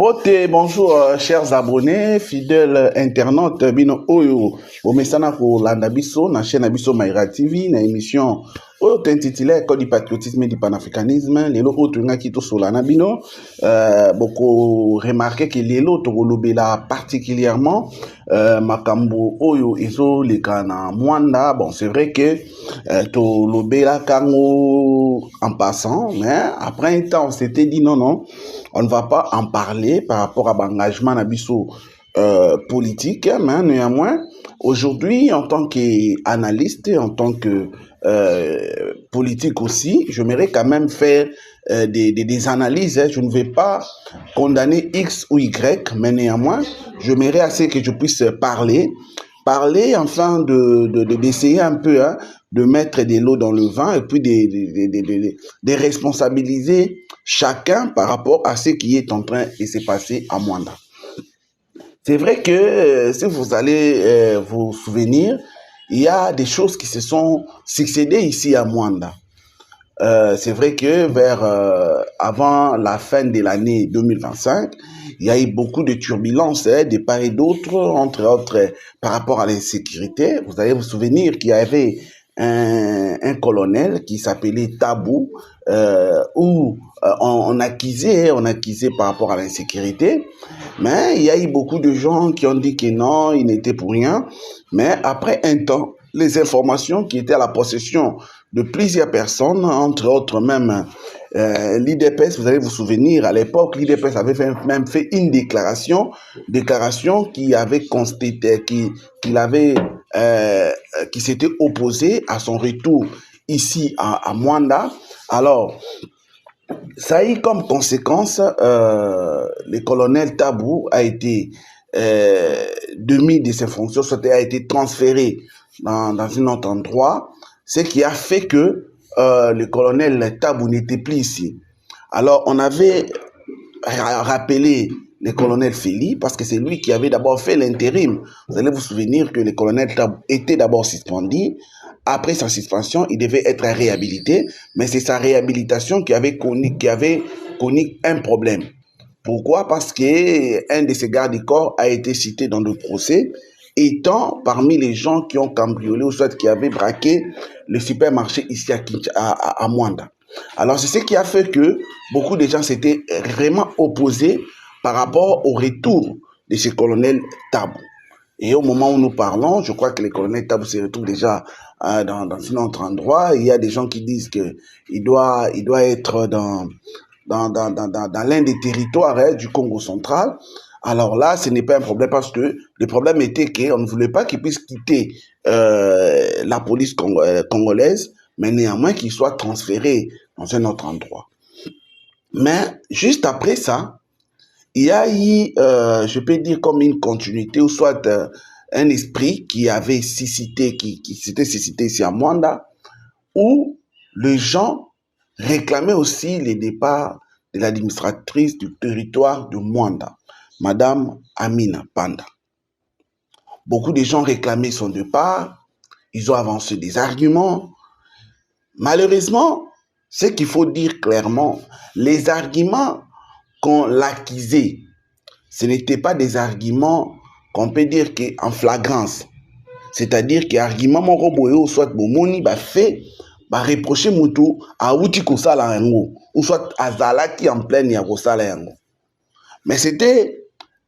Bote, bonjour, chers abonnés, fidèles internautes, bino oyo, bomesana pour l'andabiso, na chaîne Abiso Maïra TV, na émission oyo t'intitulé Code du patriotisme et du panafricanisme, lelo otunga kito solana bino, beaucoup remarqué que lelo togolobela particulièrement, makambo oyo iso lekana mwanda, bon c'est vrai que to lobela kango en passant, mais après un temps on s'était dit non, on ne va pas en parler par rapport à l'engagement Nabiso politique, mais néanmoins, aujourd'hui, en tant qu'analyste, en tant que politique aussi, j'aimerais quand même faire des analyses. Je ne vais pas condamner X ou Y, mais néanmoins, j'aimerais assez que je puisse parler enfin d'essayer un peu de mettre de l'eau dans le vin et puis de responsabiliser chacun par rapport à ce qui est en train de se passer à Mwanda. C'est vrai que si vous allez vous souvenir, il y a des choses qui se sont succédées ici à Mwanda. C'est vrai que avant la fin de l'année 2025, il y a eu beaucoup de turbulences de part et d'autre, entre autres par rapport à l'insécurité. Vous allez vous souvenir qu'il y avait un colonel qui s'appelait Tabou, où on accusait par rapport à l'insécurité. Mais il y a eu beaucoup de gens qui ont dit que non, il n'était pour rien. Mais après un temps, les informations qui étaient à la possession de plusieurs personnes, entre autres même l'IDPS, vous allez vous souvenir, à l'époque, l'IDPS avait même fait une déclaration qui avait constaté, qui s'était opposé à son retour ici à Mwanda. Alors, ça a eu comme conséquence, le colonel Tabou a été démis de ses fonctions, soit a été transféré dans un autre endroit, ce qui a fait que le colonel Tabou n'était plus ici. Alors, on avait rappelé le colonel Feli, parce que c'est lui qui avait d'abord fait l'intérim. Vous allez vous souvenir que le colonel Tabou était d'abord suspendu. Après sa suspension, il devait être réhabilité, mais c'est sa réhabilitation qui avait connu un problème. Pourquoi? Parce qu'un de ses gardes du corps a été cité dans le procès, étant parmi les gens qui ont cambriolé ou soit qui avaient braqué le supermarché ici à Mwanda. Alors c'est ce qui a fait que beaucoup de gens s'étaient vraiment opposés par rapport au retour de ce colonel Tabou. Et au moment où nous parlons, je crois que le colonel Tabou se retrouve déjà dans un autre endroit. Il y a des gens qui disent qu'il doit être dans l'un des territoires du Congo central. Alors là, ce n'est pas un problème parce que le problème était qu'on ne voulait pas qu'il puisse quitter la police congolaise, mais néanmoins qu'il soit transféré dans un autre endroit. Mais juste après ça, il y a eu, je peux dire comme une continuité, ou soit un esprit qui avait suscité, qui s'était suscité ici à Mwanda, où les gens réclamaient aussi le départ de l'administratrice du territoire de Mwanda, Madame Amina Panda. Beaucoup de gens réclamaient son départ, ils ont avancé des arguments. Malheureusement, ce qu'il faut dire clairement, les arguments qu'on l'accusait, ce n'étaient pas des arguments qu'on peut dire qu'en flagrance. C'est-à-dire que argument mon roboyo soit bomoni ba fait ba reprocher mutu a uti kosala yango ou soit azala qui en pleine ya kosala yango. Mais c'était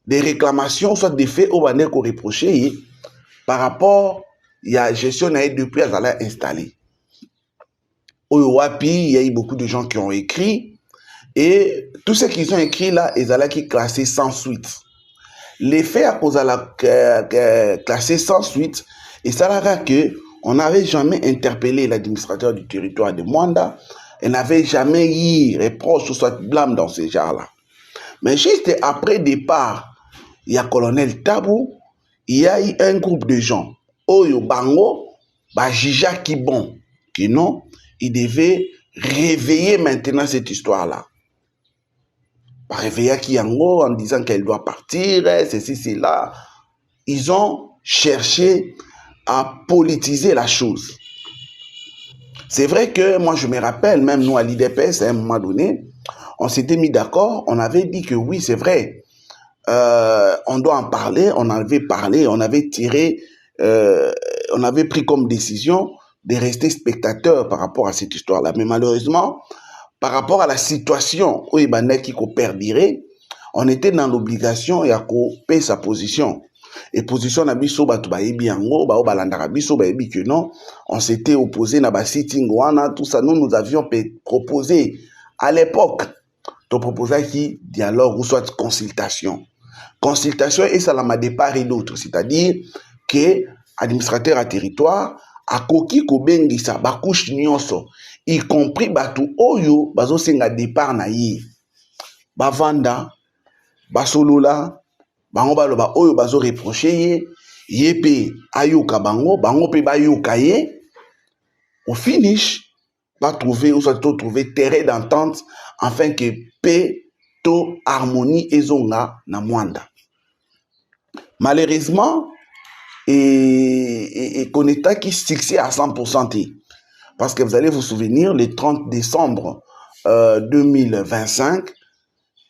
des réclamations soit des faits au bande ko reprocher par rapport à gestion na depuis azala installé. Au wapi, il y a eu beaucoup de gens qui ont écrit et tout ce qu'ils ont écrit là, ezala qui classé sans suite. Les faits à cause de la classé sans suite, et ça là que on n'avait jamais interpellé l'administrateur du territoire de Mwanda, et n'avait jamais eu reproche ou soit blâme dans ce genre-là. Mais juste après départ, il y a colonel Tabou, il y a eu un groupe de gens, Oyo Bango, Bajija qui bon, que non, il devait réveiller maintenant cette histoire-là. Réveiller Kiyango en disant qu'elle doit partir, ceci, cela. Ils ont cherché à politiser la chose. C'est vrai que moi je me rappelle, même nous à l'IDPS, à un moment donné, on s'était mis d'accord, on avait dit que oui, c'est vrai, on doit en parler, on avait parlé, on avait tiré, on avait pris comme décision de rester spectateur par rapport à cette histoire-là. Mais malheureusement, par rapport à la situation où Ibaneki ko perdirait, on était dans l'obligation ya ko payer sa position. Et position na biso batu ba yebi yango, ba obalandaka biso ba yebi que non, on s'était opposé na ba sitting wana, tout ça, nous avions proposé à l'époque, to proposer qui dialogue ou soit consultation. Consultation et ça la de part et d'autre, c'est-à-dire que administrateur à territoire a koki ko bengisa ba couche nyonso, y compris batu oyo bazo senga départ na ye. Ba vanda, ba solola, bango baloba oyo bazo reprocher ye pe ayoka bango, bango pe bayoka ye. Au finish, va trouver ou soit trouver terrain d'entente afin que paix to harmonie ezonga na mwanda. Malheureusement, et qu'on est qui fixé à 100%. Parce que vous allez vous souvenir, le 30 décembre 2025,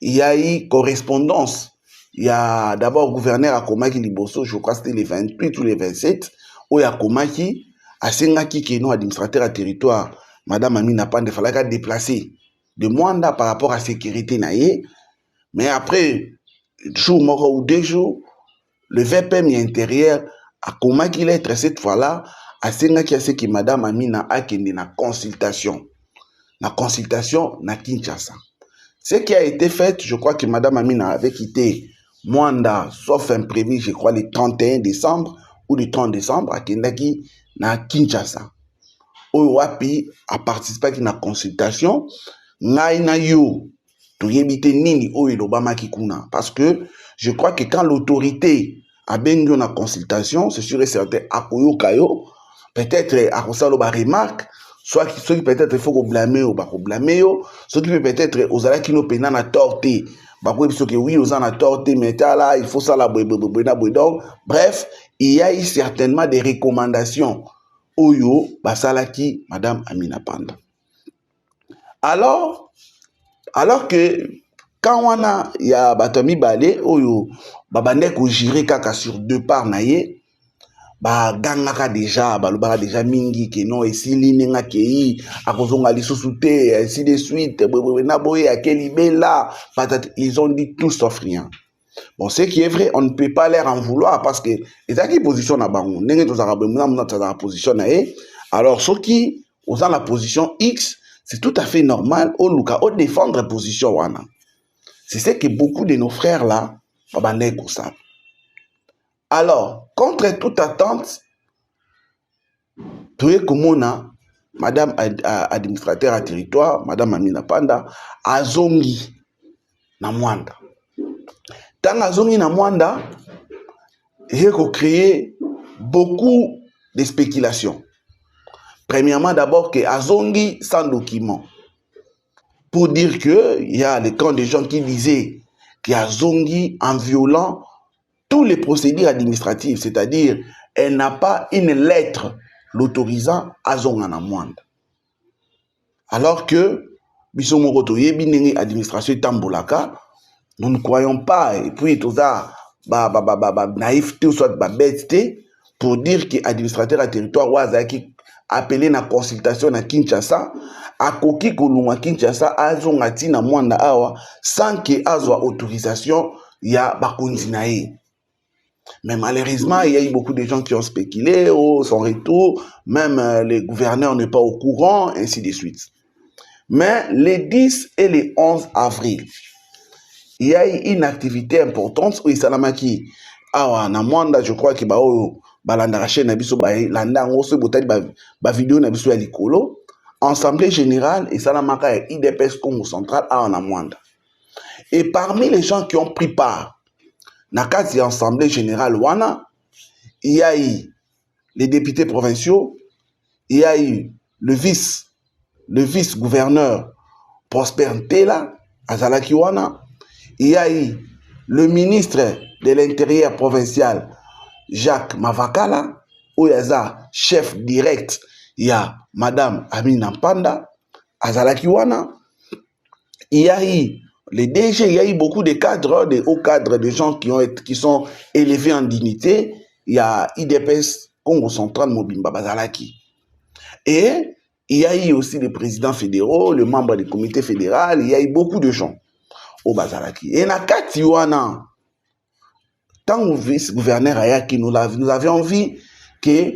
il y a eu correspondance. Il y a d'abord gouverneur à Komaki Liboso, je crois que c'était les 28 ou les 27, où il y a Komaki, à Sengaki qui est non administrateur à territoire, Madame Amina Pande, il fallait déplacer de Mwanda par rapport à la sécurité naïe. Mais après, jour ou 2 jours, le VPM intérieur a Komaki lettre cette fois-là, à Sengaki à ce que Madame Amina a kende na consultation. La consultation na Kinshasa. Ce qui a été fait, je crois que Madame Amina avait quitté Mwanda, sauf imprévu, je crois, le 31 décembre ou le 30 décembre, à Kendaki, na Kinshasa. Owapi a participé à la consultation, ngai na yo, to yebite nini oyo l'Obama kikuna. Parce que je crois que quand l'autorité a bien eu la consultation, c'est sûr et certain, à Koyo Kayo, peut-être à Kosalo ba remarque, soit ceux qui peut-être il faut blâmer ou pas blâmer, ceux qui peut-être aux ala qui nous peinent na torté. Que oui, aux ana torté, mais là, il faut ça la donc, bref, il y a eu certainement des recommandations. Oyo, basalaki, Madame Amina Panda. Alors que, quand on a, il y a Batomi Balé, Oyo, babande ko jire kaka sur 2 parts naye, gangaka déjà, balobaka déjà mingi, que non, et si l'inenga kei, akozonga lisusu te, ainsi de suite, naboye, akelibela, ils ont dit tout sauf rien. Bon, ce qui est vrai, on ne peut pas leur en vouloir parce que les acquis position à Bango, position alors ceux qui ont la position X, c'est tout à fait normal au Luka au défendre la position wana. C'est ce que beaucoup de nos frères là, savent. Alors, contre toute attente, tout est comme on a, Madame administrateur à territoire, Madame Amina Panda, azongi na Mwanda. Tant azongi na Mwanda, il faut créer beaucoup de spéculations. Premièrement, d'abord, que Azongi sans document. Pour dire qu'il y a les camps de gens qui disaient qu'Azongi en violant tous les procédures administratives, c'est-à-dire elle n'a pas une lettre l'autorisant à Zongana Mwanda. Alors que, Bisomoroto Yebinenge administration Tambolaka, nous ne croyons pas, et puis tout ça, naïveté ou soit bêteté, pour dire que l'administrateur à territoire Wazaki appelé na consultation na Kinshasa, a koki kolunga Kinshasa, azongati na Mwanda awa, sans que azwa autorisation, ya bakonzi nae. Mais malheureusement, il y a eu beaucoup de gens qui ont spéculé, son retour, même le gouverneur n'est pas au courant, ainsi de suite. Mais les 10 et les 11 avril, il y a eu une activité importante où Isalamaki, na Mwanda, je crois que balanda chaîne na biso landa ngoso botali ba vidéo na biso ya likolo, assemblée générale Isalamaka et IDPS Congo central na Mwanda. Et parmi les gens qui ont pris part na kasi assemblée générale wana, il y a eu les députés provinciaux, il y a eu le vice-gouverneur Prosper Ntela azalaki wana, il y a eu le ministre de l'Intérieur provincial Jacques Mavakala, Oyaza, chef direct, il y a Madame Amina Panda, Azalakiwana, il y a eu Les DG, il y a eu beaucoup de cadres, de hauts cadres, de gens qui sont élevés en dignité. Il y a IDPS, Congo Central, Mobimba Bazalaki. Et il y a eu aussi les présidents fédéraux, les membres du comité fédéral, il y a eu beaucoup de gens au Bazalaki. Et Nakati Wana, tant que vice-gouverneur Ayaki, nous avions envie que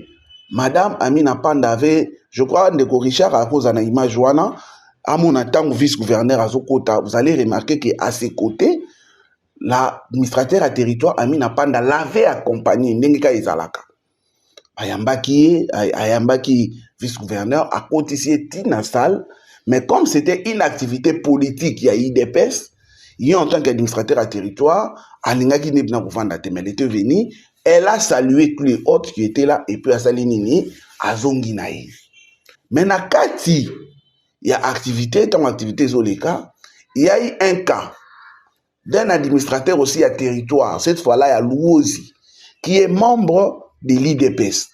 Madame Amina Panda avait, je crois, Ndeko Richard à cause de l'image Wana, à mon temps vice-gouverneur à Zokota, vous allez remarquer qu'à ses côtés, l'administrateur à territoire Amina Panda l'avait accompagné, Ndengeka Izalaka. Ayambaki vice-gouverneur à côté ici Tina Sal, mais comme c'était une activité politique, il y a IDPS, il y a en tant qu'administrateur à territoire, Alingaki Nebna Gouvandate, mais elle était venue, elle a salué tous les autres qui étaient là, et puis à Salinini, à Zonginaï. Mais Nakati, il y a activité, dans l'activité Zoleka, il y a eu un cas d'un administrateur aussi à territoire, cette fois-là, il y a Louosi, qui est membre de l'IDPS.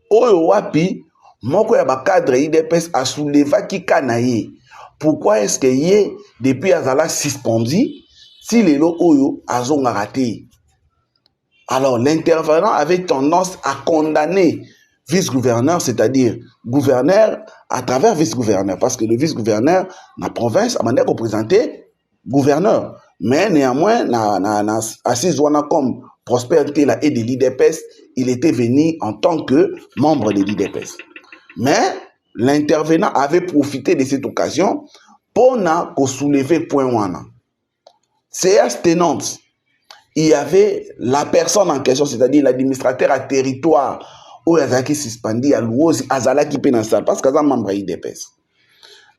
Oyo wapi, moko ya bakadre IDPS a soulevé qui kanaye. Pourquoi est-ce que yé, depuis Azala suspendu, si les lots Oyo azong raté? Alors, l'intervenant avait tendance à condamner vice-gouverneur, c'est-à-dire gouverneur à travers vice-gouverneur, parce que le vice-gouverneur, la province, a demandé qu'on présentait gouverneur. Mais néanmoins, assis comme Prosper Tela et de l'IDPS, il était venu en tant que membre de l'IDPS. Mais l'intervenant avait profité de cette occasion pour soulever point wana. Séance tenante, il y avait la personne en question, c'est-à-dire l'administrateur à territoire, où Azaki suspendu à Louosi, Azalaki Pénansal, parce qu'il y a un membre d'IDPS.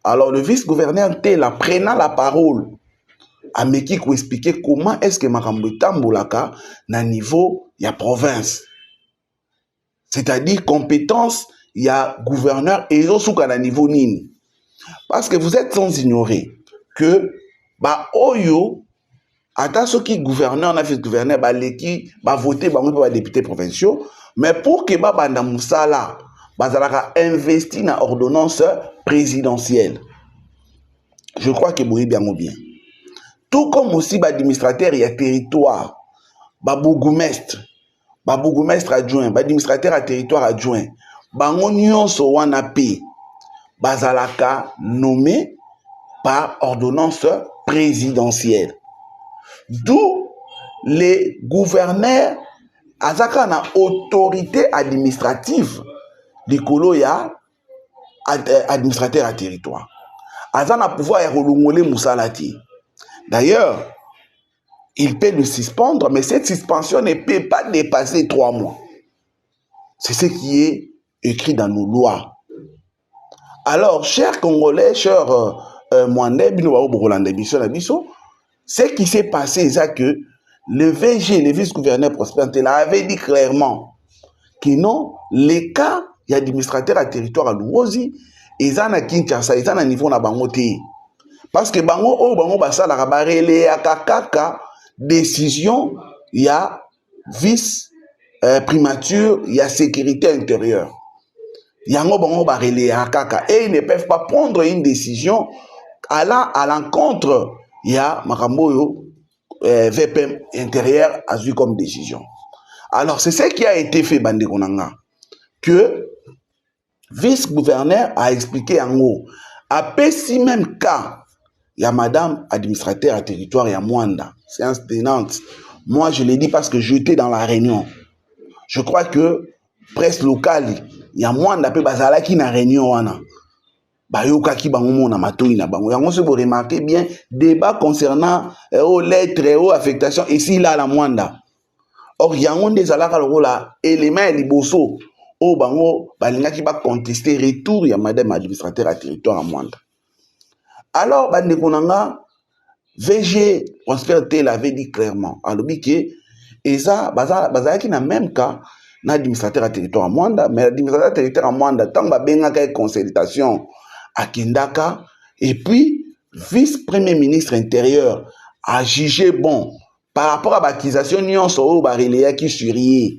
Alors le vice-gouverneur Tela prenant la parole, a meki ko expliquer comment est-ce que makambo tambolaka na niveau ya province, c'est-à-dire compétence ya gouverneur et osuka na niveau nini, parce que vous êtes sans ignorer que ba oyo ata soki gouverneur na vice-gouverneur ba leki ba voter bango pa députés provinciaux, mais pour que ba banda musala bazalaka investi na ordonnance présidentielle. Je crois que boye bien ou bien. Tout comme aussi l'administrateur et le territoire, le bourgmestre adjoint, l'administrateur à territoire adjoint, l'union Sowanapé, Bazalaka nommé par ordonnance présidentielle. D'où les gouverneurs, Azaka na autorité administrative, les coloya administrateur à territoire. Azana pouvoir relongler Moussalati. D'ailleurs, il peut le suspendre, mais cette suspension ne peut pas dépasser 3 mois. C'est ce qui est écrit dans nos lois. Alors, chers Congolais, chers Mwandais, ce qui s'est passé, c'est que le VG, le vice-gouverneur Prosper Ntela, avait dit clairement que non, les cas, il y a administrateur à territoire à Louosi, ils en a Kinshasa, ils en a niveau na bangote. Parce que bango basala kabarele akakaka décision il y a vice primature, il y a sécurité intérieure. Yango bango barele akaka et ils ne peuvent pas prendre une décision allant à l'encontre il y a makambo VPM intérieur a vu comme décision. Alors c'est ce qui a été fait bande konanga que vice-gouverneur a expliqué en haut après si même cas il y a madame administrateur à territoire, il y a Mwanda, séance tenante. Moi, je l'ai dit parce que j'étais dans la réunion. Je crois que presse locale, il y a Mwanda pe bazala qui na réunion wana. Bayoka ki bango na matoi na bango. Yango se vous remarquez bien débat concernant aux lettres, aux affectations ici là la Mwanda. Or yango des alaka lokola élément liboso au bango balinga ki ba contester retour il y a madame administrateur à territoire à Mwanda. Alors, Bandekonanga, VG, Prosper Ntela avait dit clairement, alors que, et ça, Bazalaki n'a même cas, l'administrateur à territoire à Mwanda, mais l'administrateur à territoire à Mwanda, tant que il y a une consultation à Kindaka, et puis, vice-premier ministre intérieur a jugé bon, par rapport à l'accusation, il y a un qui surriait,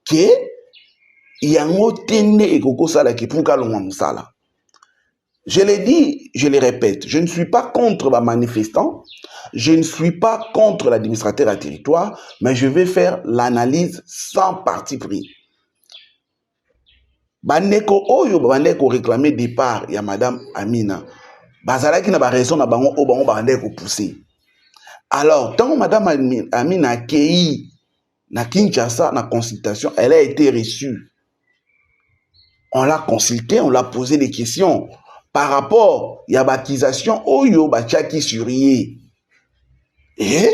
que, il y a un autre et Koko Sala qui pour Kalonga Moussala. Je l'ai dit, je le répète, je ne suis pas contre les manifestants, je ne suis pas contre l'administrateur à territoire, mais je vais faire l'analyse sans parti pris. Bandeko oyo bandeko réclamer départ ya Madame Amina. Bazalaki na ba raison na bango o bango bandeko pousser. Alors, tant que Madame Amina a accueilli na Kinshasa, na consultation, elle a été reçue. On l'a consulté, on l'a posé des questions par rapport à l'accusation Oyo Bachaki Surie. Et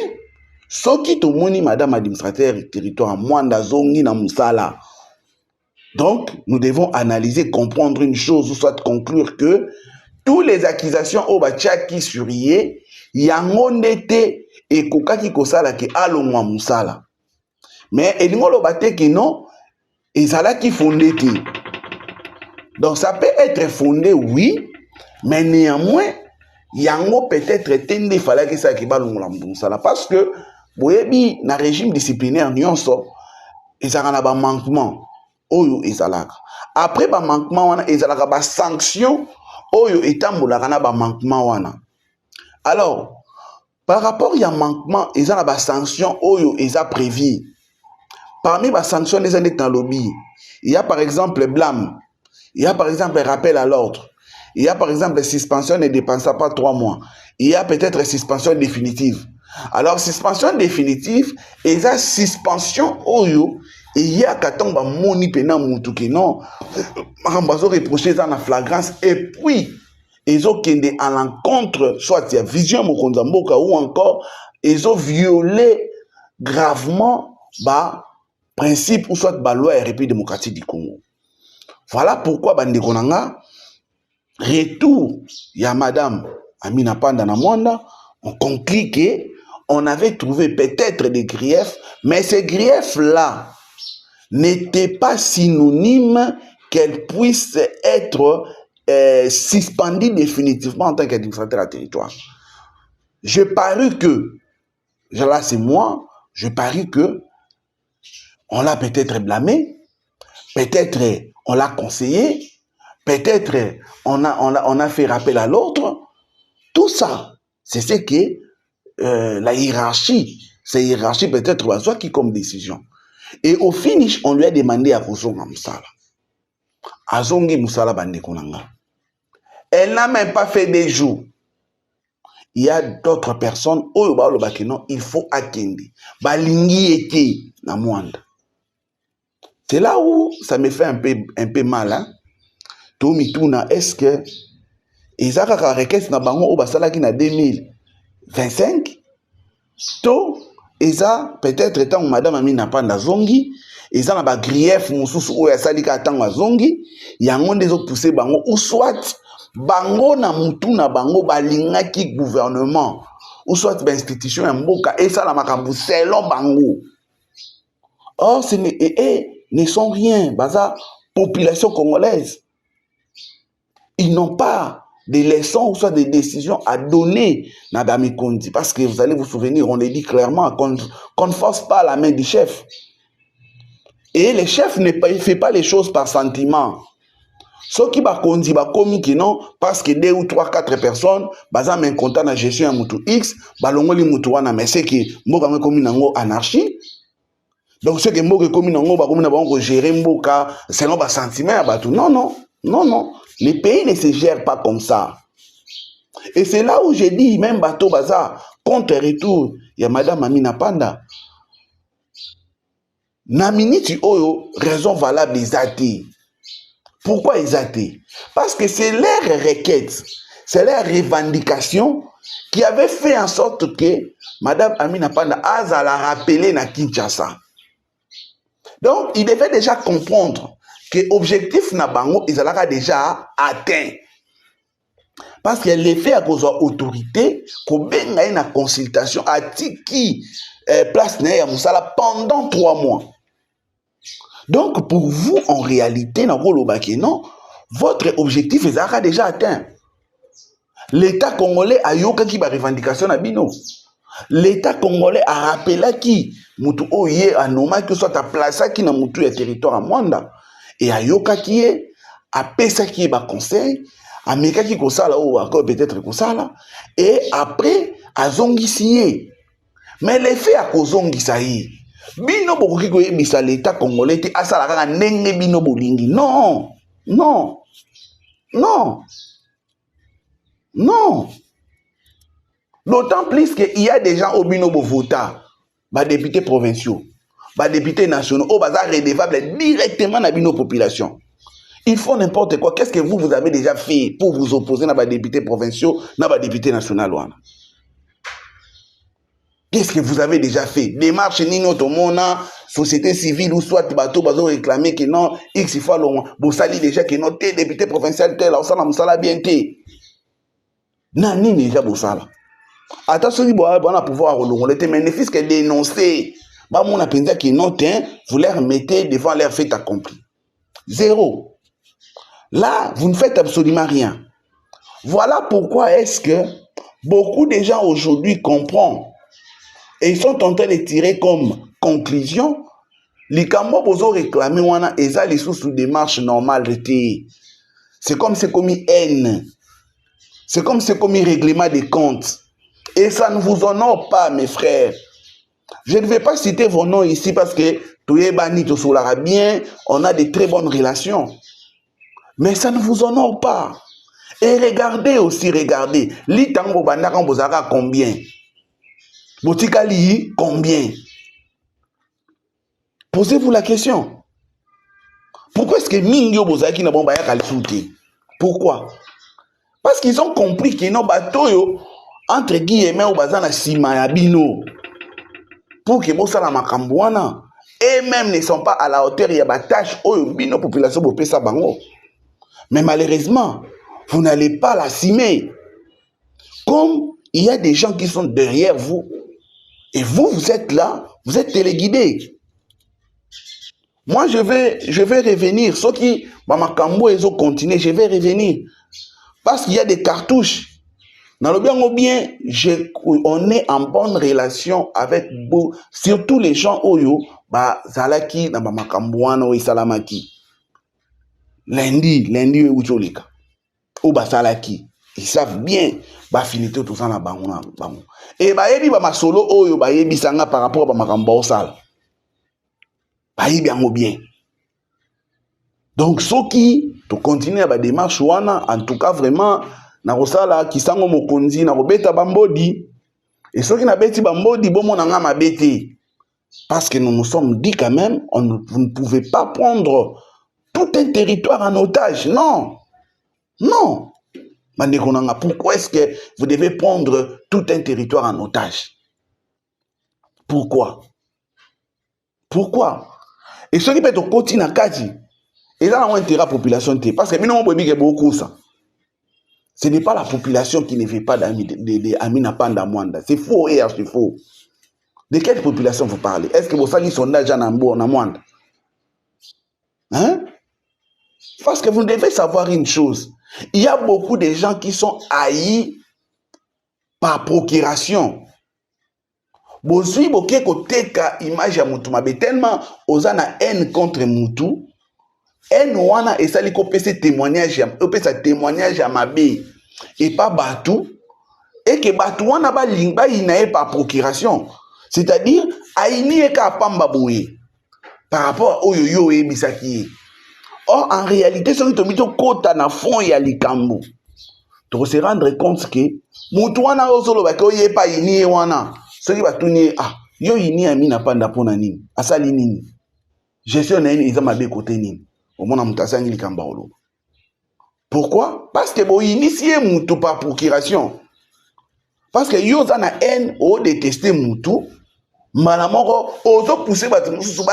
ce qui te moni Madame administrateur territoire Mwanda Zongi na Moussala. Donc, nous devons analyser, comprendre une chose, ou soit conclure que toutes les accusations Oyo Bachaki Surie, yango nete et kokaki kosala ke alongwa Moussala. Mais elingo lo bate ki non, ezala ki fondé te. Donc ça peut être fondé, oui, mais néanmoins, yango peut-être tende fallait que ça qui balongla Moussala parce que boyebi na régime disciplinaire nyonso ezala na ba manquement oyo ezalaka. Après ba manquement wana ezalaka ba sanction oyo etambolaka na ba manquement wana. Alors, par rapport à manquement, il y a des sanctions oyo eza prévues. Parmi les sanctions des années dans le lobby, il y a par exemple blâme, il y a par exemple rappel à l'ordre, il y a par exemple suspension ne dépensant pas 3 mois, il y a peut-être suspension définitive. Alors suspension définitive, il y a suspension oyo, il y a quand on moni pena mutuke non, rambazo reproché dans la flagrance et puis ils ont kende à l'encontre soit il y a vision mokonza mboka ou encore ils ont violé gravement ba principe ou soit ba loi République démocratique du Congo. Voilà pourquoi bandeko nanga retour ya Madame Amina Panda na Mwanda, on conclut que on avait trouvé peut-être des griefs, mais ces griefs là n'étaient pas synonymes qu'elle puisse être suspendue définitivement en tant qu'administrateur à territoire. Je parie que, là c'est moi, je parie que on l'a peut-être blâmé, peut-être on l'a conseillé, peut-être on a fait rappel à l'autre. Tout ça, c'est ce que la hiérarchie, c'est hiérarchie peut-être soit qui comme décision. Et au finish, on lui a demandé à Kozonga Moussala. Azongi Moussala Bandekonanga. Elle n'a même pas fait des jours. Il y a d'autres personnes, il faut attendre. Balingi ete na Mwanda. C'est là où ça me fait un peu mal. Hein? Tomituna, est-ce que Ezaka requête na bango obasala ki na 2025? To Eza peut-être tant Madame Amina Panda zongi, Eza na ba grief mususu oyo asalika tango zongi, yango ndezo pousser bango ou soit bango na mutu na bango balingaki gouvernement ou soit ba institution ya mboka esala makambu selon bango. Or ce ne sont rien, baza population congolaise. Ils n'ont pas des leçons ou soit des décisions à donner na Dami Kondi. Parce que vous allez vous souvenir, on le dit clairement, qu'on ne force pas la main du chef. Et le chef ne fait pas les choses par sentiment. Ce qui va Kondi, va commis qui non, parce que 2 ou 3, 4 personnes, baza men content na gestion à mutu X, balongoli mutu wana, mais c'est que mboka me commis nango anarchie. Donc ce que mboka commis nango, ba commis na bango gérer mboka, selon ba sentiment, ba tout. Non, non, non, non. Les pays ne se gèrent pas comme ça. Et c'est là où j'ai dit, même Bateau Bazar, contre-retour, il y a Madame Amina Panda. Naminiti Oyo, raison valable, ils athées. Pourquoi ils athées? Parce que c'est leur requête, c'est leur revendication qui avait fait en sorte que Madame Amina Panda a la rappelé na Kinshasa. Donc, il devait déjà comprendre que l'objectif na bango, ils ont déjà atteint. Parce que l'effet à cause de l'autorité, qu'on a une consultation à qui place na Moussala pendant 3 mois. Donc, pour vous, en réalité, non, votre objectif est déjà atteint. L'État congolais a eu une revendication à Bino. L'État congolais a rappelé qui Moutou Oye a nommé que soit à place qui na Moutou et territoire à Mwanda. Et à yoka qui est, à pesa qui est bas conseil, ameka ki kosala ou encore peut-être kosala et après azongisi. Mais l'effet à kozongisa yi bino bokoki koyebisa l'état congolais te asala kaka ndenge bino bolingi. Non, non, non, non. D'autant plus qu'il y a des gens au bino vota, bah députés provinciaux, bah députés nationaux, au bazar redevable directement à bino population. Ils font n'importe quoi. Qu'est-ce que vous avez déjà fait pour vous opposer à des députés provinciaux, à des députés nationaux? Qu'est-ce que vous avez déjà fait? Démarche ni notre monde, société civile ou soit bateau bazo réclamer que non, X fois long, vous sali déjà que non, t'es député provincial tel, on s'en a bien té. Nani déjà bosala. Attention, il va pouvoir relouer. Les bénéfices que dénoncer, bah mon appétit qui note, vous les remettez devant leur fait accompli. Zéro. Là, vous ne faites absolument rien. Voilà pourquoi est-ce que beaucoup de gens aujourd'hui comprennent et ils sont en train de tirer comme conclusion les Cambo bozo réclamer wana eza les sous démarche normale. C'est comme c'est comme haine. C'est comme c'est comme règlement des comptes. Et ça ne vous honore pas, mes frères. Je ne vais pas citer vos noms ici parce que Touyebani, Tosolara bien, on a de très bonnes relations. Mais ça ne vous honore pas. Et regardez aussi, regardez. Litango Bandaka Bozara combien? Botikali combien? Posez-vous la question. Pourquoi est-ce que Mingyo Bozaki n'a pas de Kalisouti? Pourquoi? Parce qu'ils ont compris que nos bateaux, entre guillemets, au bazar na sima ya bino. Pour que Bossala Makambouana, eux-mêmes ne sont pas à la hauteur, il y a des tâches où bino population peut ça bango. Mais malheureusement, vous n'allez pas l'assumer. Comme il y a des gens qui sont derrière vous, et vous, vous êtes là, vous êtes téléguidés. Moi, je vais revenir. Ceux qui, Makambo, ils ont continué, je vais revenir. Parce qu'il y a des cartouches. Dans le bien ou bien, on est en bonne relation avec vous, surtout les gens oyo, Zalaki, na Makamboana ou Salamaki. Lundi, ou Tcholika. Ou Salaki. Ils savent bien, finito tout ça na bangona. Et yebi ma solo oyo, yebi sanga par rapport à Makambo Sal. Yebi ango bien. Donc, ceux qui continuent à la démarche, en tout cas, vraiment, na rosala kisango mokonzi na robeta bambodi et ceux qui na beti bambodi bon monanga mabete parce que nous nous sommes dit quand même vous ne pouvez pas prendre tout un territoire en otage. Non, non. Pourquoi est-ce que vous devez prendre tout un territoire en otage? Pourquoi? Et ceux qui peuvent au côté na kati ils ont intérêt à la population parce que nous on beaucoup ça. Ce n'est pas la population qui ne veut pas d'Amina Panda Mwanda. C'est faux et c'est faux. De quelle population vous parlez? Est-ce que vous savez sondage en Mwanda? Hein? Parce que vous devez savoir une chose. Il y a beaucoup de gens qui sont haïs par procuration. Bozui boke koteka image ya mutu mabe tellement ozana haine contre mutu. En wana esali ko pese témoignage à mabe et pas batou et que batou wana ba lingba inae par procuration, c'est-à-dire aini e ka pamba boye par rapport au yo e bisaki. Or en réalité ce qui to kota na fond ya likambo to se rendre compte que mutu wana osolo ba ko ye pa ini wana ce qui va tourner yo ini amina panda pona nini asali nini gestion na ini izama be côté nini. Pourquoi? Parce que vous initiez Moutou par procuration. Parce que vous avez une haine ou détester Moutou. Malamoko, vous poussez votre moussou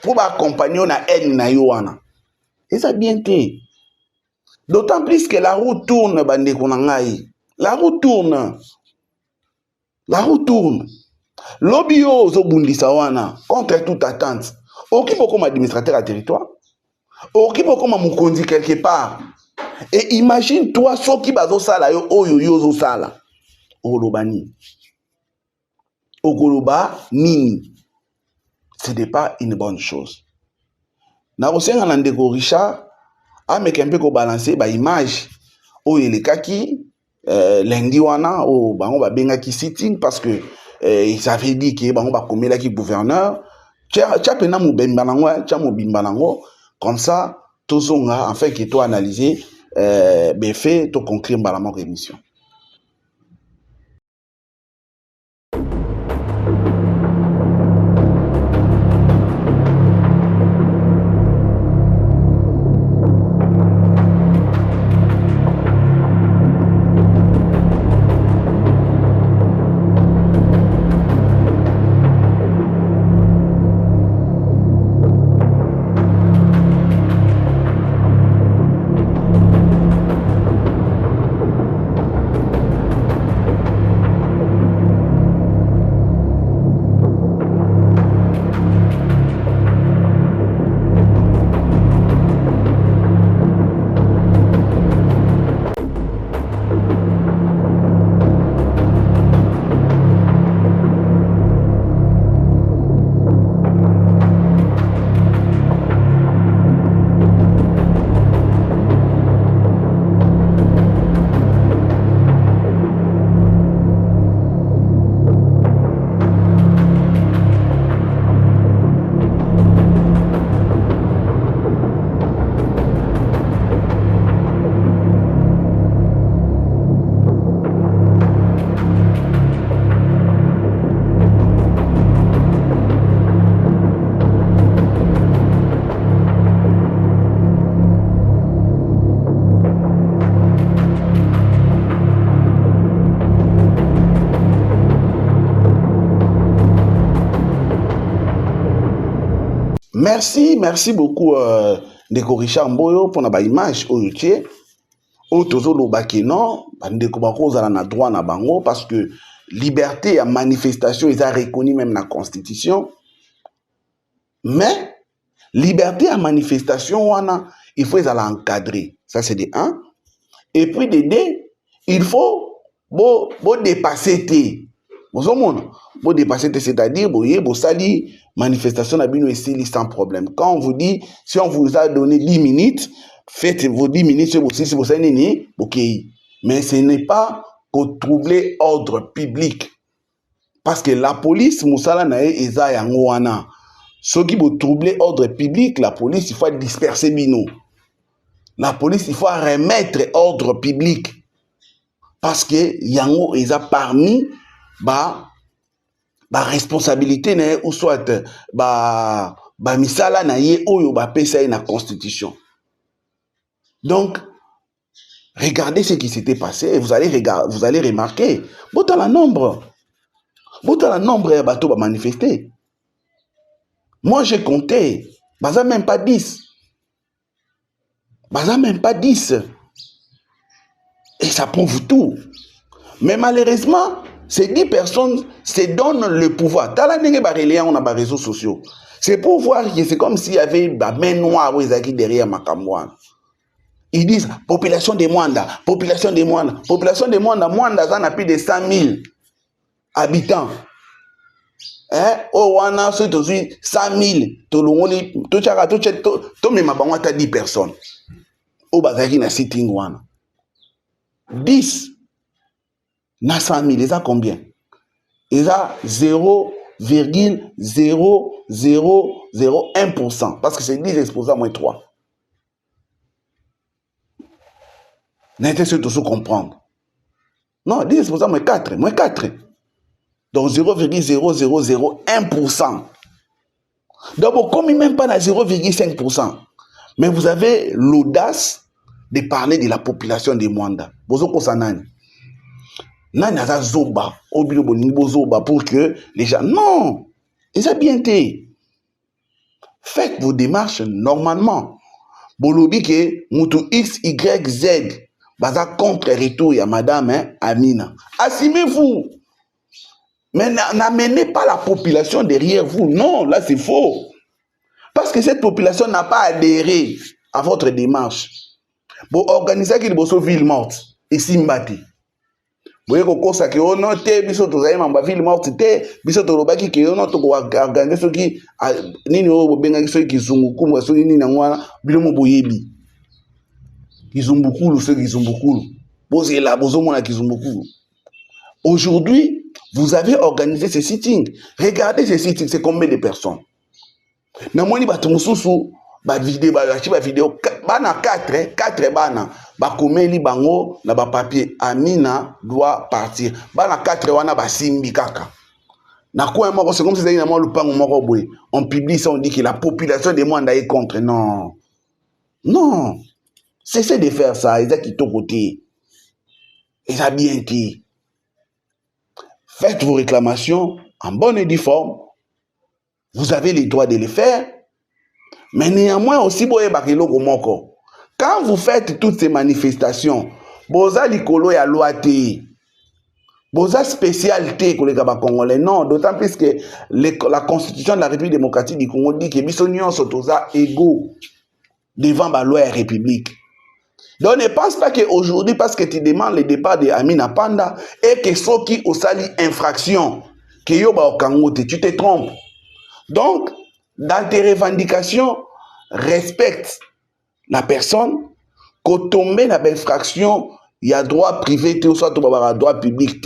pour accompagner la haine na yoana. Et ça bien été. D'autant plus que la roue tourne, bande konangai. La roue tourne. La roue tourne. L'obio zo bundisa wana contre toute attente. Qui peut comme administrateur à territoire? Qui peut comme mukonzi quelque part? Et imagine toi ceux qui bazo sala yo oyo yo sala. Olobani. Ogoloba nini. Ce n'est pas une bonne chose. Na osenga na ndeko Richard a meke un peu ko balancer ba image oyo elekaki lundi wana o bango babengaki sitting parce que ils avaient dit que bango bakomelaki gouverneur tia pena mobimba nango tia mobimba nango comme ça tozonga enfin que to analyser befe to conclure mbala moko émission. Merci beaucoup Ndeko Richard Mboyo pour na image oyotie o tozo lobaki non bandeko bakozala na droit na bango parce que liberté à manifestation est reconnue même dans la constitution mais liberté à manifestation wana il faut les encadrer ça c'est de 1 et puis de 2 il faut bo dépasser té bon dépasser, c'est-à-dire, bon sali manifestation à bino et sans problème. Quand on vous dit, si on vous a donné 10 minutes, faites vos 10 minutes, si vous savez, ok. Mais ce n'est pas pour troubler ordre public. Parce que la police, moussala nae eza yango wana. Ceux qui vont troubler ordre public, la police, il faut disperser bino. La police, il faut remettre ordre public. Parce que yango eza parmi ba responsabilité na ou soit ba misala na ye oyo ba pesa na constitution. Donc regardez ce qui s'était passé et vous allez remarquer bota la nombre ya bato ba manifester. Moi j'ai compté baza même pas 10. Et ça prouve tout. Mais malheureusement ces 10 personnes se donnent le pouvoir. Dans la on a des réseaux sociaux. C'est pour voir que c'est comme s'il y avait une main noire derrière Makamouane. Ils disent population de Mwanda. Mwanda, ça n'a plus de 100 000 habitants. Oh, wana, c'est aussi 100 000. To même à 10 personnes. Oh, bazaki na sitting wana. 10. Na 100 000, ils ont combien? Ils ont 0,0001%. Parce que c'est 10 exposants moins 3. N'était-ce que tout comprendre? Non, 10 exposants moins 4. Donc 0,0001%. Donc, comme même pas à 0,5%. Mais vous avez l'audace de parler de la population de Mwanda. Bozo Kosanani. Nana zoba, obilo boningo zoba pour que les gens non, ils ont bien été. Faites vos démarches normalement. Bolobi que mutu X Y Z baza contre retour ya madame Amina. Assumez-vous. Mais n'amenez pas la population derrière vous. Non, là c'est faux. Parce que cette population n'a pas adhéré à votre démarche. Bon, organisez qu'il bosse ville morte ici Mbati. Vous voyez que ça qui est noté, biso to zaima mba ville morte te, biso to robaki ki ono to organiser ce qui nini o benga so ki zunguku mwa so nini na ngwana bilo mo boyebi. Kizumbukulu, c'est Kizumbukulu. Posez là, Bozomona Kizumbukulu. Aujourd'hui, vous avez organisé ces sittings. Regardez ces sittings, c'est combien de personnes? Namoni batumususu, vidéo, bana 4 bana, bakomeli bango, na papier, Amina doit partir. Bana 4 wana basimbi kaka. C'est comme si c'était on publie ça, on dit que la population de Mwanda est contre. Non. Non. Cessez de faire ça. Ils ont quitté côté. Ils ont bien dit. Faites vos réclamations en bonne et due forme. Vous avez le droit de les faire. Mais néanmoins aussi, quand vous faites toutes ces manifestations, boza likolo ya loi te. Boza spécialité pour les Congolais. Non, d'autant plus que la Constitution de la République démocratique du Congo dit que Bissonion sont égaux devant la loi et la République. Donc ne pense pas qu'aujourd'hui, parce que tu demandes le départ de Amina Panda et que ceux qui ont sali infraction, que yoba au Congo, tu te trompes. Donc, dans tes revendications, respecte la personne, qu'on tombe dans l'infraction, il y a droit privé, ou soit droit public.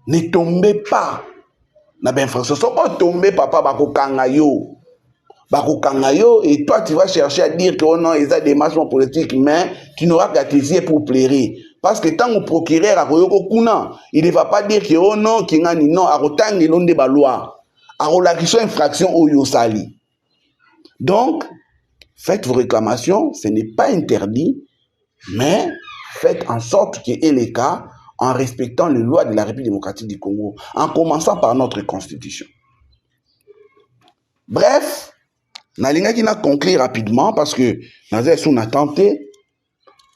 Ne tombez pas dans l'infraction. Si vous tombez, papa, bako kangayo, et toi, tu vas chercher à dire que oh non, ils ont des marches politiques, mais tu n'auras qu'à tes yeux pour plaire. Parce que tant que le procureur, il ne va pas dire que oh non, qu'il n'y a non, à autant qu'il y a des lois, à la infraction au Yosali. Donc, faites vos réclamations, ce n'est pas interdit, mais faites en sorte qu'il y ait les cas en respectant les lois de la République démocratique du Congo, en commençant par notre constitution. Bref, Nalinga n'a conclu rapidement parce que nous avons tenté,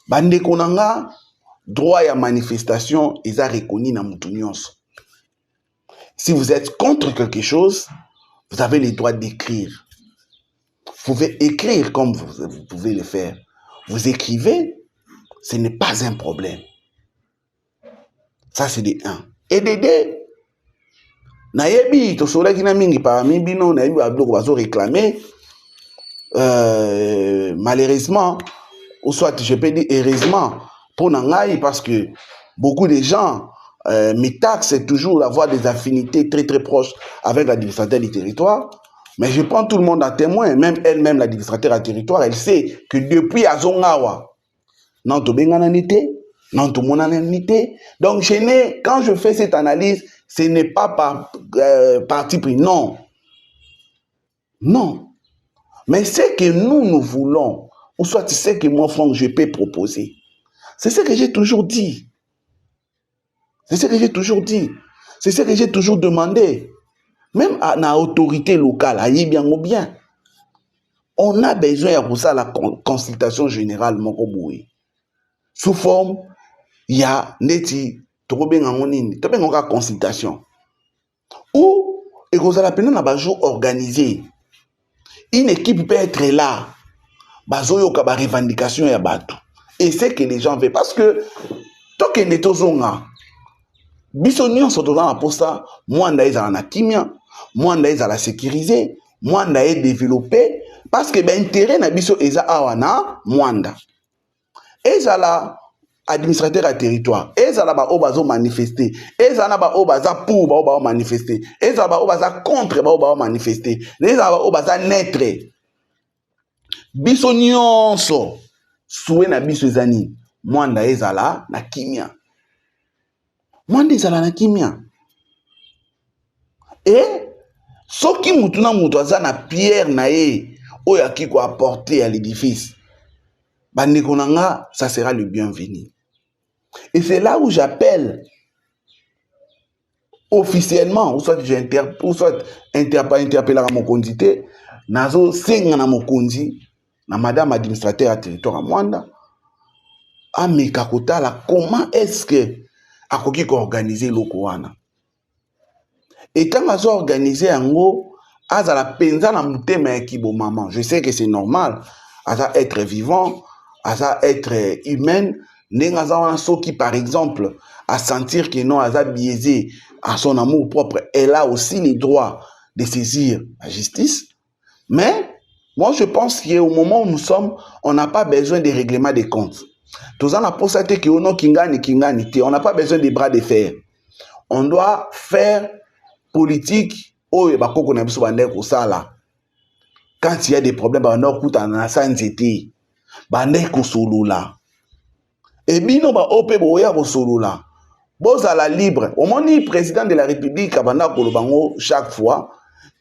bande konanga, droit à manifestation, ils ont reconnu dans Moutunions. Si vous êtes contre quelque chose, vous avez le droit d'écrire. Vous pouvez écrire comme vous pouvez le faire. Vous écrivez, ce n'est pas un problème. Ça, c'est de 1. Et de 2, nayebi, to sola ki na mingi parmi bino, nayebi abloko bazo réclamer, malheureusement, ou soit je peux dire heureusement, pour Nangaï, parce que beaucoup de gens, mes taxes, c'est toujours d'avoir des affinités très très proches avec l'administrateur du territoire. Mais je prends tout le monde à témoin, même elle-même, l'administrateur du territoire, elle sait que depuis Azongawa, non, to bengananité, non, tout monanité. Donc, quand je fais cette analyse, ce n'est pas par parti pris, non. Non. Mais ce que nous voulons, ou soit ce que moi, Franck, je peux proposer, c'est ce que j'ai toujours dit. C'est ce que j'ai toujours dit. C'est ce que j'ai toujours demandé. Même à l'autorité locale, à bien ou bien, on a besoin pour ça la consultation générale Mokoboui. Sous forme, il y a neti une consultation. Ou, et vous allez appeler un jour organisé. Une équipe peut être là. Bazo ka ba revendication ya bato. Et c'est que les gens veulent. Parce que, tant que neto zonga, bisonion sont dans la posta, moi ndaïs à la kimia, moi ndaïs à la sécuriser, moi ndaïs développer, parce que ben intérêt na biso eza awana, mwanda. Eza la administrateur à territoire, eza la ba obazo manifester, eza na ba obaza pour ba obazo manifester, eza ba obaza contre ba obazo manifester, eza ba obaza netre. Biso nyonso soué na biso ezani mwanda ezala na kimia. Mwanda ezala na kimia. Et soki mutu na mutu aza na pierre na ye oyo akiko apporter à l'édifice, bandeko nanga, ça sera le bienvenu. Et c'est là où j'appelle officiellement, ou soit interpeller à mon condité, nazo senga na mokonzi, na madame administrateur à territoire à Mwanda, à Mekakota, là, comment est-ce que akoki ko organiser l'Okoana? Et quand on a organisé un mot, à la penza na mutema kibo maman, je sais que c'est normal, à être vivant, à être humaine, n'engaza qui par exemple, à sentir que non, à biaisé à son amour propre, elle a aussi le droit de saisir la justice, mais Moi, je pense qu'au moment où nous sommes, on n'a pas besoin de règlement des comptes. Tous en a pour ça que on n'a pas besoin des bras de fer. On doit faire politique. Oh, quand il y a des problèmes, on a coûté en santé. Bandeko solola. Et bino ba ope boya ko solola. Bozala libre. Au moment où président de la République abanda kolobango chaque fois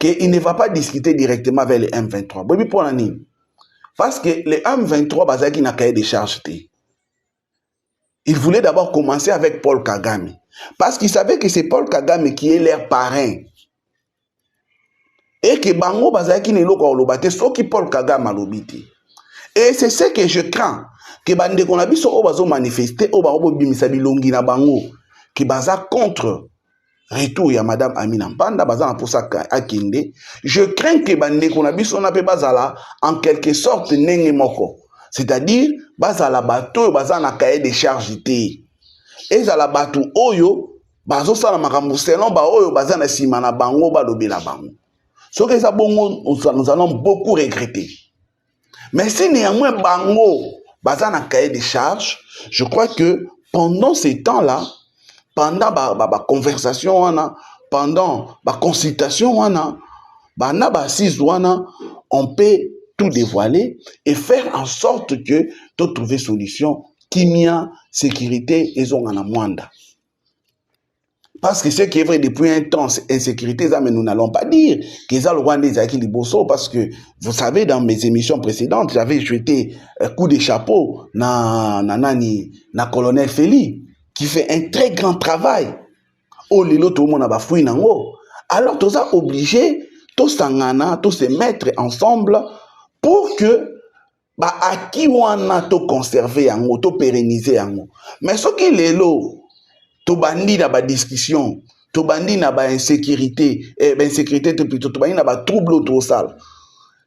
qu'il ne va pas discuter directement avec les M23. Bobi pour la nini. Parce que les M23 bazaki na cahier de charge. Il voulait d'abord commencer avec Paul Kagame. Parce qu'il savait que c'est Paul Kagame qui est leur parrain. Et que bango bazaki ne loko olobate soki Paul Kagame alobiti. Et c'est ce que je crains. Que bande qu'on a vu sur obazo manifester obazo bimisa bilongi na bango qui baza contre retour ya madame Amina Mpanda baza pour ça akinde. Je crains que bande qu'on a vu sur na pe bazala en quelque sorte nenge moko. C'est-à-dire bazala bato baza na cahier de charge té. Et za la bato oyo bazo sala makambo selon ba oyo baza na sima na bango ba lobela bango. Ce que ça bongo nous allons beaucoup regretter. Mais si néanmoins bango baza na cahier de charge, je crois que pendant ces temps-là, pendant ba conversation wana, pendant ba consultation wana, na ba assise wana, on peut tout dévoiler et faire en sorte que tu trouver solution kimia sécurité et zongana mwanda. Parce que ce qui est vrai depuis un temps, insécurité, mais nous n'allons pas dire qu'ils ont le roi des acquis liboso, parce que vous savez, dans mes émissions précédentes, j'avais jeté un coup de chapeau na colonel Feli, qui fait un très grand travail. Oh, lilo, tout le monde a bafoui nango. Alors, tous ça obligé, tous sangana, tous se mettre ensemble pour que, bah, acquis ou en a tout conserver yango, tout pérenniser yango. Mais ce qui est là, tobandi na ba discussion, tobandi na ba insécurité, insécurité plutôt, tobandi na ba trouble autosal.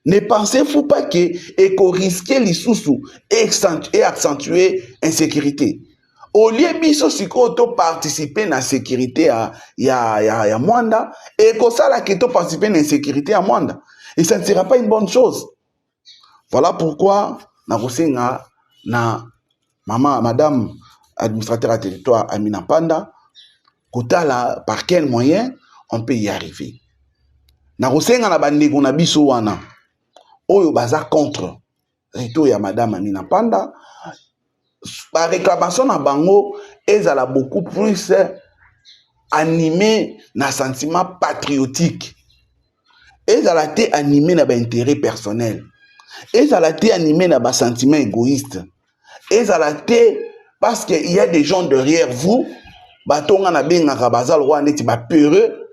Ne pensez-vous pas que et qu'on risquait les sous et accentuer insécurité? Au lieu biso siko to participer na sécurité ya Mwanda et qu'on ça là que to participer na insécurité à Mwanda. Et ça ne sera pas une bonne chose. Voilà pourquoi na kosenga na madame administrateur à territoire Amina Mpanda, kotala par quel moyen on peut y arriver. Na kosenga na bandeko na biso wana oyo baza contre retour ya madame Amina Mpanda, la réclamation na bango ezala beaucoup plus animé na sentiment patriotique. Ezala te animé na ba intérêt personnel. Ezala te animé na ba sentiment égoïste. Ezala te parce qu'il y a des gens derrière vous, peureux,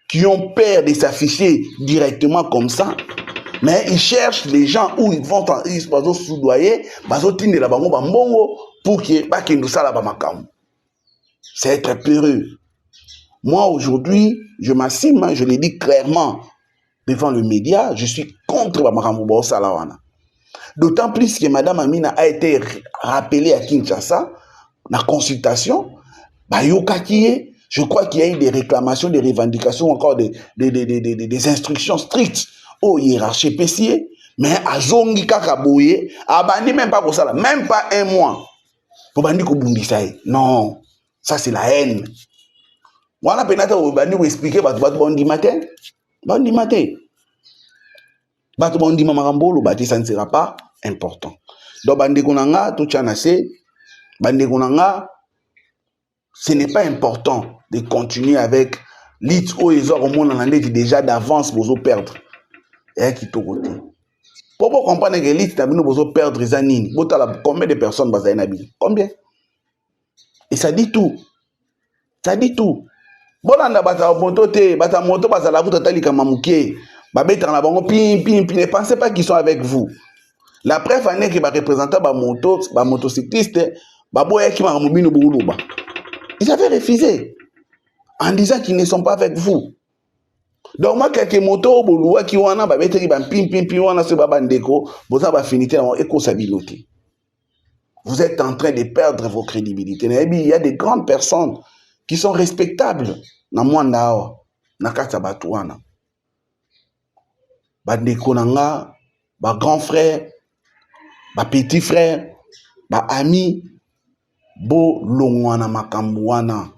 qui ont peur de s'afficher directement comme ça, mais ils cherchent les gens où ils vont soudoyer, pour que nous soyons. C'est être peureux. Moi, aujourd'hui, je m'assume, je le dis clairement devant le média, je suis contre Bamakambo Salawana. D'autant plus que Madame Amina a été rappelée à Kinshasa, la consultation, je crois qu'il y a eu des réclamations, des revendications, encore des instructions strictes aux hiérarchies PCA, mais à Zongi Kakaboye, à Bandi même pas pour ça, même pas un mois. Pour Bandi Kobundisaï. Non, ça c'est la haine. Voilà, peut-être Bandi vous expliquer, Bandi matin. Bandi matin. Bandi Mamambolo, ça ne sera pas important. Donc Bandi Konanga, tout chanase, Bandi Konanga, ce n'est pas important de continuer avec l'IT où ils ont au monde en année déjà d'avance pour perdre. Et qui tout côté. Pour comprendre que l'IT a besoin perdre les années, combien de personnes basent à combien? Et ça dit tout. Ça dit tout. Bolanda bata moto te, bata moto basa la route tali kamamuke. Babeta na bango pim. Ne pensez pas qu'ils sont avec vous. La preuve année qui va représenter ba motocycliste, baboya qui m'a mobile bouluba. Ils avaient refusé en disant qu'ils ne sont pas avec vous. Donc, moi, quelques motos, qui ont un vous êtes en train de perdre vos crédibilités. Il y a des grandes personnes qui sont respectables. Na mwanda na kata batuana. Bandeko nanga, ba grand frère, ba petit frère, ba ami, bo longwana makambuana.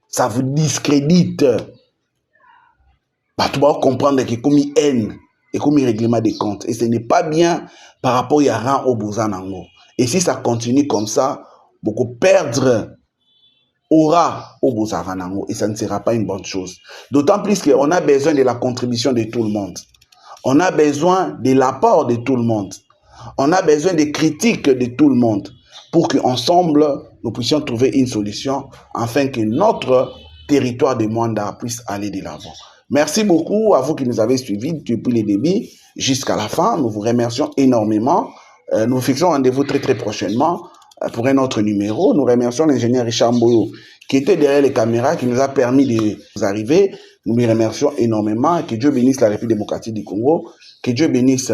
Ça vous discrédite. Bah, tu vas comprendre que comme haine et comme règlement des comptes. Et ce n'est pas bien par rapport à rang au Bouzanango. Et si ça continue comme ça, beaucoup perdre aura au Bouzanango. Et ça ne sera pas une bonne chose. D'autant plus qu'on a besoin de la contribution de tout le monde. On a besoin de l'apport de tout le monde. On a besoin des critiques de tout le monde pour qu'ensemble, nous puissions trouver une solution afin que notre territoire de Mwanda puisse aller de l'avant. Merci beaucoup à vous qui nous avez suivis depuis le début jusqu'à la fin. Nous vous remercions énormément. Nous vous fixons rendez-vous très très prochainement pour un autre numéro. Nous remercions l'ingénieur Richard Mboyo qui était derrière les caméras, qui nous a permis de vous arriver. Nous lui remercions énormément. Que Dieu bénisse la République démocratique du Congo. Que Dieu bénisse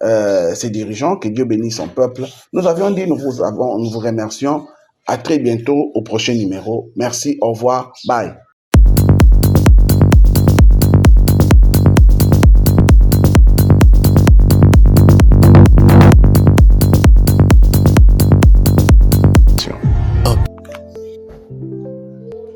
ses dirigeants. Que Dieu bénisse son peuple. Nous avions dit, nous vous remercions. À très bientôt au prochain numéro. Merci, au revoir, bye.